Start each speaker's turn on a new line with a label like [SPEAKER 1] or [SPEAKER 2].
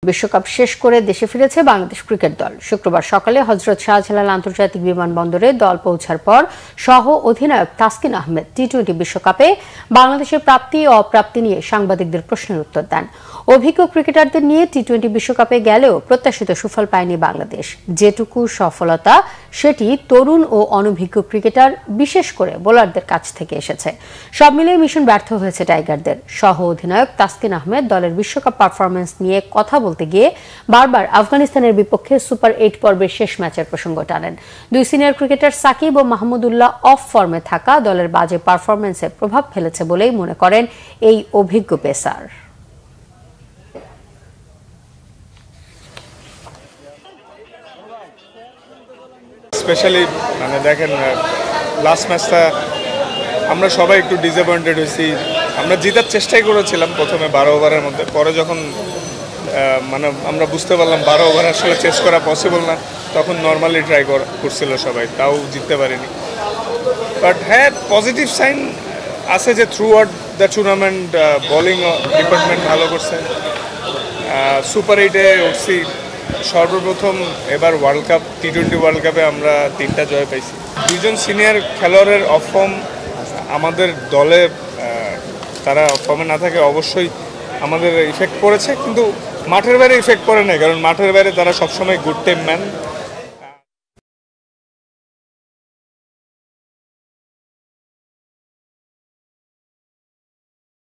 [SPEAKER 1] বিশ্বকাপ শেষ করে দেশে ফিরেছে বাংলাদেশ ক্রিকেট দল। শুক্রবার সকালে হযরত শাহজালাল আন্তর্জাতিক বিমানবন্দরে দল পৌঁছার পর সহ অধিনায়ক তাসকিন আহমেদ টি-20 বিশ্বকাপে বাংলাদেশের প্রাপ্তি ও অপ্রাপ্তি নিয়ে সাংবাদিকদের প্রশ্নের উত্তর দেন। অভিজ্ঞ ক্রিকেটারদের নিয়ে টি-20 বিশ্বকাপে গেলেও প্রত্যাশিত সুফল পায়নি বাংলাদেশ। যেটুকু সফলতা সেটি তরুণ ও অনভিজ্ঞ ক্রিকেটার বিশেষ করে বোলারদের কাছ থেকে এসেছে। সব মিলিয়ে মিশন ব্যর্থ হয়েছে টাইগারদের। সহ অধিনায়ক তাসকিন আহমেদ দলের বিশ্বকাপ পারফরম্যান্স নিয়ে কথা বলতে গিয়ে বারবার আফগানিস্তানের বিপক্ষে সুপার 8 পর্বের শেষ ম্যাচের প্রসঙ্গ টানেন। দুই সিনিয়র ক্রিকেটার সাকিব ও মাহমুদুল্লাহ অফ ফর্মে থাকা দলের বাজে পারফরম্যান্সে প্রভাব ফেলেছে বলেই মনে করেন এই অভিজ্ঞ পেসার।
[SPEAKER 2] স্পেশালি দেখেন লাস্ট ম্যাচটা আমরা সবাই একটু ডিসঅ্যাপয়েন্টেড হয়েছি। আমরা জেতার চেষ্টাই করেছিলাম প্রথমে 12 ওভারের মধ্যে, পরে যখন আমরা বুঝতে পারলাম 12 ওভার আসলে চেস করা পসিবল না, তখন নর্মালি ট্রাই করছিল সবাই, তাও জিততে পারিনি। বাট হ্যাঁ, পজিটিভ সাইন আছে যে through out the tournament bowling department ভালো করছে। সুপার 8-এ উঠছি সর্বপ্রথম, এবার ওয়ার্ল্ড কাপ টি-20 ওয়ার্ল্ড কাপে আমরা 3টা জয় পাইছি। দুজন সিনিয়র খেলোয়াড়ের অফ ফর্ম আমাদের দলে, তারা অফ ফর্মে না থাকে অবশ্যই আমাদের ইফেক্ট পড়েছে, কিন্তু মাঠের বাইরে ইফেক্ট পড়ে না, কারণ মাঠের বাইরে তারা সবসময় গুড টিম ম্যান।